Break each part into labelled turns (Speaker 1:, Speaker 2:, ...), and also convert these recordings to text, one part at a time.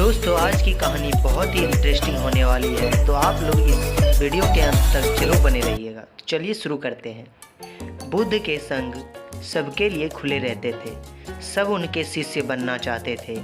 Speaker 1: दोस्तों, आज की कहानी बहुत ही इंटरेस्टिंग होने वाली है, तो आप लोग इस वीडियो के अंत तक जरूर बने रहिएगा। तो चलिए शुरू करते हैं। बुद्ध के संग सबके लिए खुले रहते थे। सब उनके शिष्य बनना चाहते थे।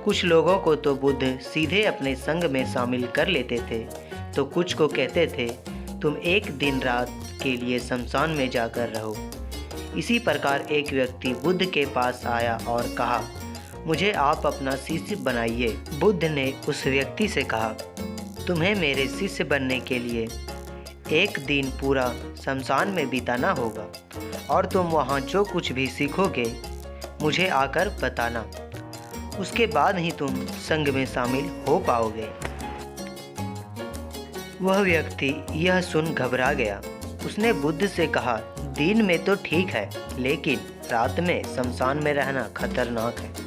Speaker 1: कुछ लोगों को तो बुद्ध सीधे अपने संग में शामिल कर लेते थे, तो कुछ को कहते थे तुम एक दिन रात के लिए शमशान में जाकर रहो। इसी प्रकार एक व्यक्ति बुद्ध के पास आया और कहा, मुझे आप अपना शिष्य बनाइए। बुद्ध ने उस व्यक्ति से कहा, तुम्हें मेरे शिष्य बनने के लिए एक दिन पूरा शमशान में बिताना होगा और तुम वहाँ जो कुछ भी सीखोगे मुझे आकर बताना। उसके बाद ही तुम संघ में शामिल हो पाओगे। वह व्यक्ति यह सुन घबरा गया। उसने बुद्ध से कहा, दिन में तो ठीक है, लेकिन रात में शमशान में रहना खतरनाक है।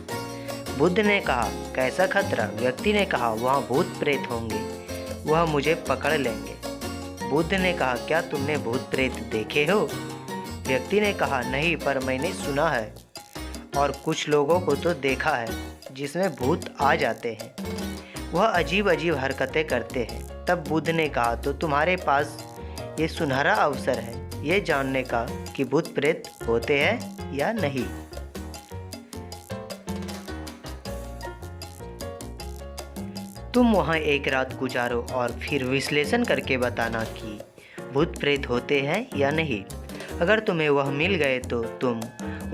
Speaker 1: बुद्ध ने कहा, कैसा खतरा? व्यक्ति ने कहा, वहाँ भूत प्रेत होंगे, वह मुझे पकड़ लेंगे। बुद्ध ने कहा, क्या तुमने भूत प्रेत देखे हो? व्यक्ति ने कहा, नहीं, पर मैंने सुना है और कुछ लोगों को तो देखा है जिसमें भूत आ जाते हैं। वह अजीब अजीब हरकतें करते हैं। तब बुद्ध ने कहा, तो तुम्हारे पास ये सुनहरा अवसर है ये जानने का कि भूत प्रेत होते हैं या नहीं। तुम वहाँ एक रात गुजारो और फिर विश्लेषण करके बताना कि भूत प्रेत होते हैं या नहीं। अगर तुम्हें वह मिल गए तो तुम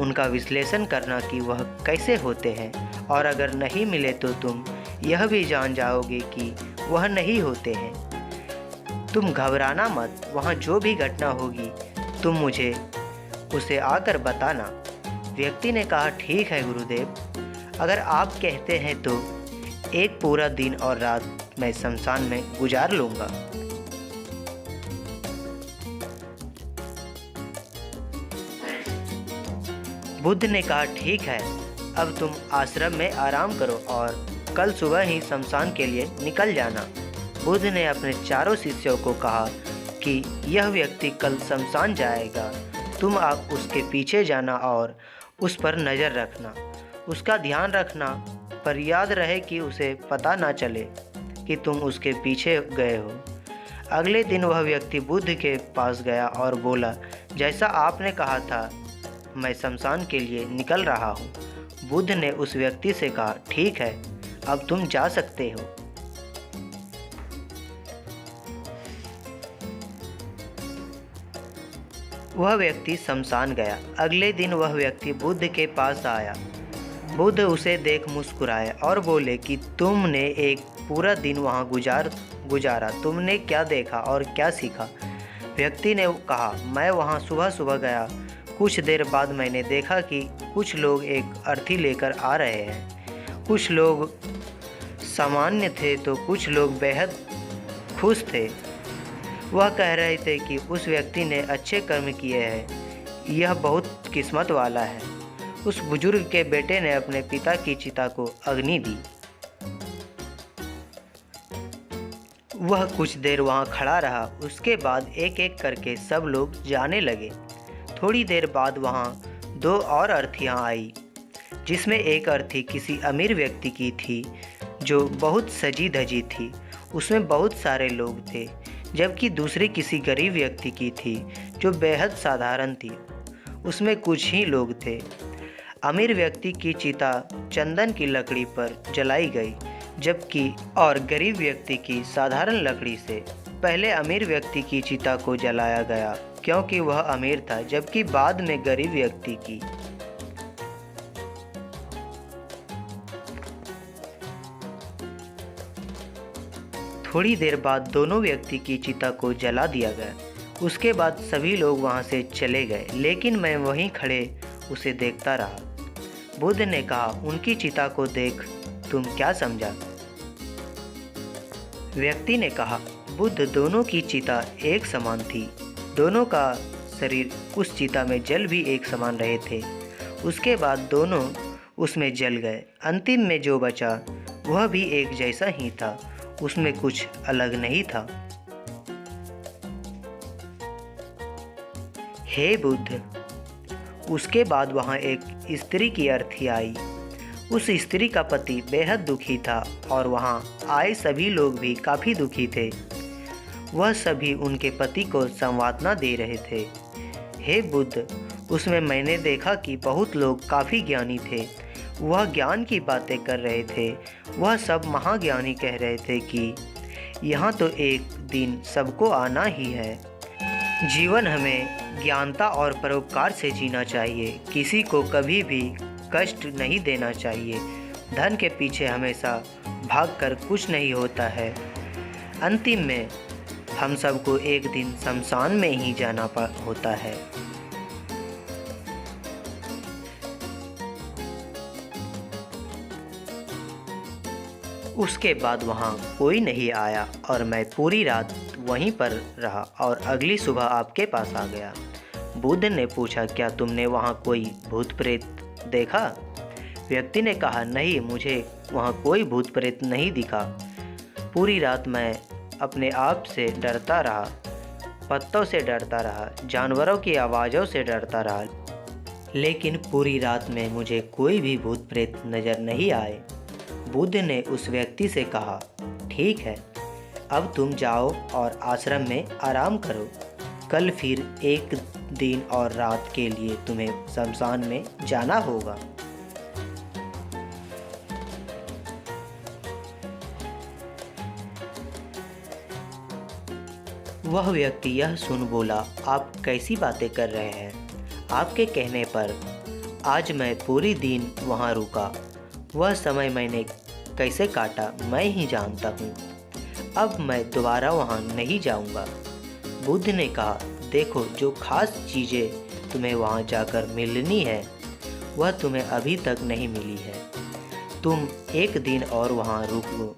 Speaker 1: उनका विश्लेषण करना कि वह कैसे होते हैं, और अगर नहीं मिले तो तुम यह भी जान जाओगे कि वह नहीं होते हैं। तुम घबराना मत, वहाँ जो भी घटना होगी तुम मुझे उसे आकर बताना। व्यक्ति ने कहा, ठीक है गुरुदेव, अगर आप कहते हैं तो एक पूरा दिन और रात मैं शमशान में गुजार लूँगा। बुद्ध ने कहा, ठीक है, अब तुम आश्रम में आराम करो और कल सुबह ही शमशान के लिए निकल जाना। बुद्ध ने अपने चारों शिष्यों को कहा कि यह व्यक्ति कल शमशान जाएगा, तुम आप उसके पीछे जाना और उस पर नज़र रखना, उसका ध्यान रखना, पर याद रहे कि उसे पता ना चले कि तुम उसके पीछे गए हो। अगले दिन वह व्यक्ति बुद्ध के पास गया और बोला, जैसा आपने कहा था मैं शमशान के लिए निकल रहा हूँ। बुद्ध ने उस व्यक्ति से कहा, ठीक है, अब तुम जा सकते हो। वह व्यक्ति शमशान गया। अगले दिन वह व्यक्ति बुद्ध के पास आया। बुद्ध उसे देख मुस्कुराए और बोले कि तुमने एक पूरा दिन वहाँ गुजारा, तुमने क्या देखा और क्या सीखा? व्यक्ति ने कहा, मैं वहाँ सुबह सुबह गया। कुछ देर बाद मैंने देखा कि कुछ लोग एक अर्थी लेकर आ रहे हैं। कुछ लोग सामान्य थे तो कुछ लोग बेहद खुश थे। वह कह रहे थे कि उस व्यक्ति ने अच्छे कर्म किए हैं, यह बहुत किस्मत वाला है। उस बुजुर्ग के बेटे ने अपने पिता की चिता को अग्नि दी। वह कुछ देर वहाँ खड़ा रहा। उसके बाद एक एक करके सब लोग जाने लगे। थोड़ी देर बाद वहाँ दो और अर्थियाँ आई, जिसमें एक अर्थी किसी अमीर व्यक्ति की थी जो बहुत सजी धजी थी, उसमें बहुत सारे लोग थे, जबकि दूसरी किसी गरीब व्यक्ति की थी जो बेहद साधारण थी, उसमें कुछ ही लोग थे। अमीर व्यक्ति की चिता चंदन की लकड़ी पर जलाई गई, जबकि और गरीब व्यक्ति की साधारण लकड़ी से। पहले अमीर व्यक्ति की चिता को जलाया गया क्योंकि वह अमीर था, जबकि बाद में गरीब व्यक्ति की। थोड़ी देर बाद दोनों व्यक्ति की चिता को जला दिया गया। उसके बाद सभी लोग वहां से चले गए, लेकिन मैं वहीं खड़े उसे देखता रहा। बुद्ध ने कहा, उनकी चिता को देख तुम क्या समझा? व्यक्ति ने कहा, बुद्ध, दोनों की चिता एक समान थी। दोनों का शरीर उस चिता में जल भी एक समान रहे थे। उसके बाद दोनों उसमें जल गए। अंतिम में जो बचा वह भी एक जैसा ही था, उसमें कुछ अलग नहीं था। हे बुद्ध। उसके बाद वहाँ एक स्त्री की अर्थी आई। उस स्त्री का पति बेहद दुखी था और वहाँ आए सभी लोग भी काफ़ी दुखी थे। वह सभी उनके पति को संवादना दे रहे थे। हे बुद्ध, उसमें मैंने देखा कि बहुत लोग काफ़ी ज्ञानी थे। वह ज्ञान की बातें कर रहे थे। वह सब महाज्ञानी कह रहे थे कि यहाँ तो एक दिन सबको आना ही है। जीवन हमें ज्ञानता और परोपकार से जीना चाहिए। किसी को कभी भी कष्ट नहीं देना चाहिए। धन के पीछे हमेशा भागकर कुछ नहीं होता है। अंतिम में हम सबको एक दिन शमशान में ही जाना होता है। उसके बाद वहाँ कोई नहीं आया और मैं पूरी रात वहीं पर रहा और अगली सुबह आपके पास आ गया। बुद्ध ने पूछा, क्या तुमने वहाँ कोई भूत प्रेत देखा? व्यक्ति ने कहा, नहीं, मुझे वहाँ कोई भूत प्रेत नहीं दिखा। पूरी रात मैं अपने आप से डरता रहा, पत्तों से डरता रहा, जानवरों की आवाज़ों से डरता रहा, लेकिन पूरी रात में मुझे कोई भी भूत प्रेत नज़र नहीं आए। बुद्ध ने उस व्यक्ति से कहा, ठीक है, अब तुम जाओ और आश्रम में आराम करो। कल फिर एक दिन और रात के लिए तुम्हें शमशान में जाना होगा। वह व्यक्ति यह सुन बोला, आप कैसी बातें कर रहे हैं? आपके कहने पर आज मैं पूरी दिन वहाँ रुका। वह समय मैंने कैसे काटा मैं ही जानता हूँ। अब मैं दोबारा वहाँ नहीं जाऊँगा। बुद्ध ने कहा, देखो, जो खास चीज़ें तुम्हें वहाँ जाकर मिलनी है वह तुम्हें अभी तक नहीं मिली है। तुम एक दिन और वहाँ रुको,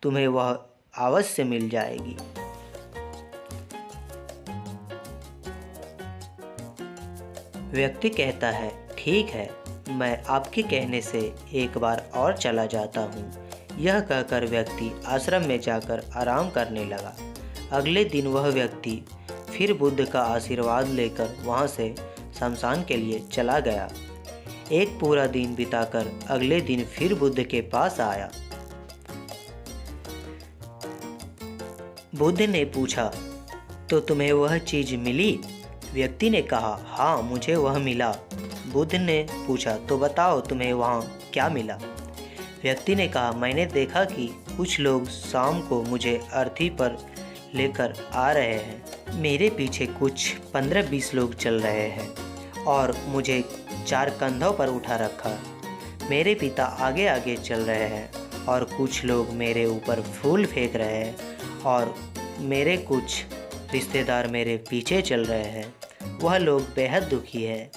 Speaker 1: तुम्हें वह अवश्य मिल जाएगी। व्यक्ति कहता है, ठीक है, मैं आपके कहने से एक बार और चला जाता हूँ। यह कहकर व्यक्ति आश्रम में जाकर आराम करने लगा। अगले दिन वह व्यक्ति फिर बुद्ध का आशीर्वाद लेकर वहाँ से शमशान के लिए चला गया। एक पूरा दिन बिताकर अगले दिन फिर बुद्ध के पास आया। बुद्ध ने पूछा, तो तुम्हें वह चीज़ मिली? व्यक्ति ने कहा, हाँ, मुझे वह मिला। बुद्ध ने पूछा, तो बताओ तुम्हें वहाँ क्या मिला? व्यक्ति ने कहा, मैंने देखा कि कुछ लोग शाम को मुझे अर्थी पर लेकर आ रहे हैं। मेरे पीछे कुछ 15-20 लोग चल रहे हैं और मुझे 4 कंधों पर उठा रखा। मेरे पिता आगे आगे चल रहे हैं और कुछ लोग मेरे ऊपर फूल फेंक रहे हैं और मेरे कुछ रिश्तेदार मेरे पीछे चल रहे हैं। वह लोग बेहद दुखी हैं।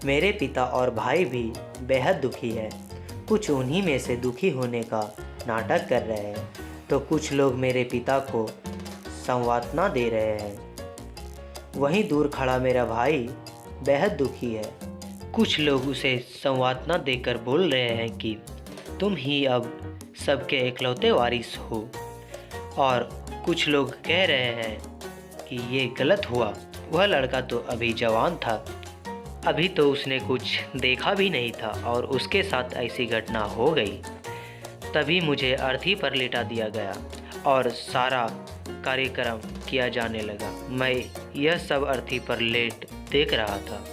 Speaker 1: मेरे पिता और भाई भी बेहद दुखी हैं। कुछ उन्हीं में से दुखी होने का नाटक कर रहे हैं, तो कुछ लोग मेरे पिता को संवातना दे रहे हैं। वहीं दूर खड़ा मेरा भाई बेहद दुखी है। कुछ लोग उसे संवातना देकर बोल रहे हैं कि तुम ही अब सबके इकलौते वारिस हो, और कुछ लोग कह रहे हैं कि ये गलत हुआ। वह लड़का तो अभी जवान था, अभी तो उसने कुछ देखा भी नहीं था और उसके साथ ऐसी घटना हो गई। तभी मुझे अर्थी पर लिटा दिया गया और सारा कार्यक्रम किया जाने लगा। मैं यह सब अर्थी पर लेट देख रहा था।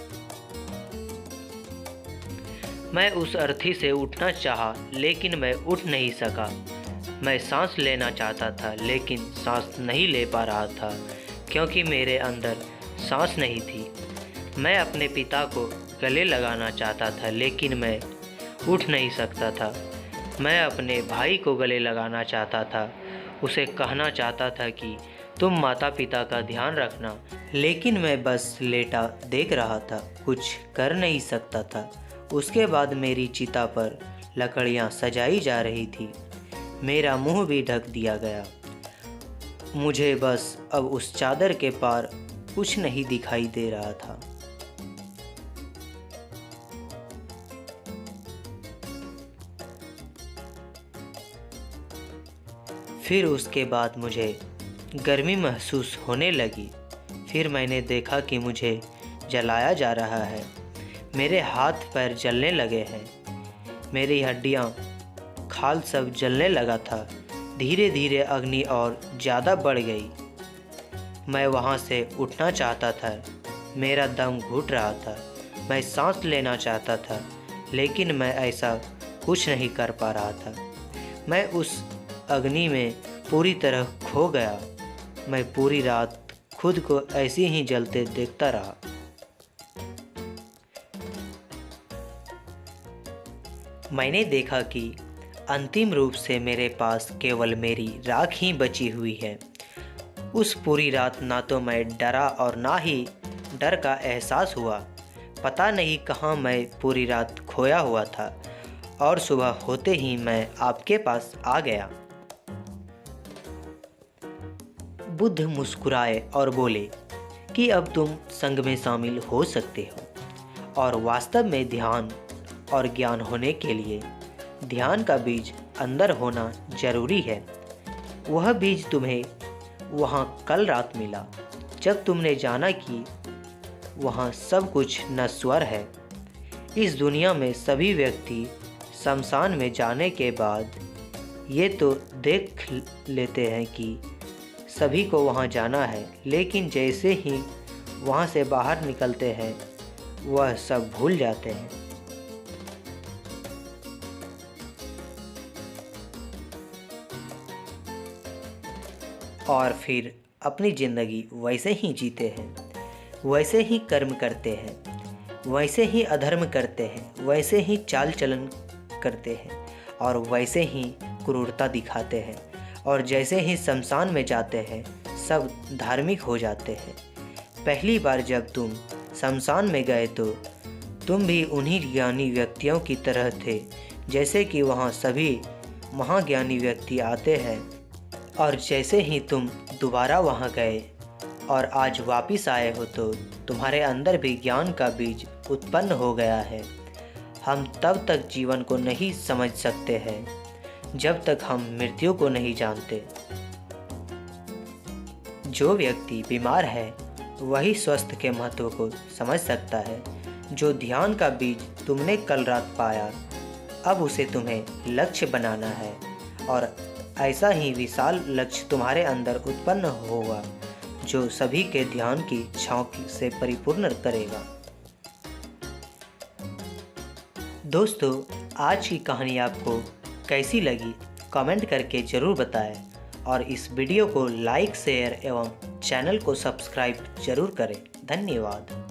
Speaker 1: मैं उस अर्थी से उठना चाहा, लेकिन मैं उठ नहीं सका। मैं सांस लेना चाहता था, लेकिन सांस नहीं ले पा रहा था, क्योंकि मेरे अंदर सांस नहीं थी। मैं अपने पिता को गले लगाना चाहता था, लेकिन मैं उठ नहीं सकता था। मैं अपने भाई को गले लगाना चाहता था, उसे कहना चाहता था कि तुम माता पिता का ध्यान रखना, लेकिन मैं बस लेटा देख रहा था, कुछ कर नहीं सकता था। उसके बाद मेरी चिता पर लकड़ियाँ सजाई जा रही थी। मेरा मुंह भी ढक दिया गया। मुझे बस अब उस चादर के पार कुछ नहीं दिखाई दे रहा था। फिर उसके बाद मुझे गर्मी महसूस होने लगी। फिर मैंने देखा कि मुझे जलाया जा रहा है। मेरे हाथ पैर जलने लगे हैं, मेरी हड्डियाँ खाल सब जलने लगा था। धीरे धीरे अग्नि और ज़्यादा बढ़ गई। मैं वहाँ से उठना चाहता था, मेरा दम घुट रहा था। मैं सांस लेना चाहता था, लेकिन मैं ऐसा कुछ नहीं कर पा रहा था। मैं उस अग्नि में पूरी तरह खो गया। मैं पूरी रात खुद को ऐसे ही जलते देखता रहा। मैंने देखा कि अंतिम रूप से मेरे पास केवल मेरी राख ही बची हुई है। उस पूरी रात ना तो मैं डरा और ना ही डर का एहसास हुआ। पता नहीं कहाँ मैं पूरी रात खोया हुआ था और सुबह होते ही मैं आपके पास आ गया। बुद्ध मुस्कुराए और बोले कि अब तुम संघ में शामिल हो सकते हो और वास्तव में ध्यान और ज्ञान होने के लिए ध्यान का बीज अंदर होना जरूरी है। वह बीज तुम्हें वहाँ कल रात मिला, जब तुमने जाना कि वहाँ सब कुछ नश्वर है। इस दुनिया में सभी व्यक्ति शमशान में जाने के बाद ये तो देख लेते हैं कि सभी को वहाँ जाना है, लेकिन जैसे ही वहाँ से बाहर निकलते हैं वह सब भूल जाते हैं। और फिर अपनी ज़िंदगी वैसे ही जीते हैं, वैसे ही कर्म करते हैं, वैसे ही अधर्म करते हैं, वैसे ही चाल चलन करते हैं और वैसे ही क्रूरता दिखाते हैं। और जैसे ही शमशान में जाते हैं सब धार्मिक हो जाते हैं। पहली बार जब तुम शमशान में गए तो तुम भी उन्हीं ज्ञानी व्यक्तियों की तरह थे, जैसे कि वहाँ सभी महाज्ञानी व्यक्ति आते हैं। और जैसे ही तुम दोबारा वहाँ गए और आज वापस आए हो तो तुम्हारे अंदर भी ज्ञान का बीज उत्पन्न हो गया है। हम तब तक जीवन को नहीं समझ सकते हैं जब तक हम मृत्यु को नहीं जानते। जो व्यक्ति बीमार है वही स्वास्थ्य के महत्व को समझ सकता है। जो ध्यान का बीज तुमने कल रात पाया, अब उसे तुम्हें लक्ष्य बनाना है और ऐसा ही विशाल लक्ष्य तुम्हारे अंदर उत्पन्न होगा जो सभी के ध्यान की इच्छाओं से परिपूर्ण करेगा। दोस्तों, आज की कहानी आपको कैसी लगी कमेंट करके ज़रूर बताएं और इस वीडियो को लाइक, शेयर एवं चैनल को सब्सक्राइब जरूर करें। धन्यवाद।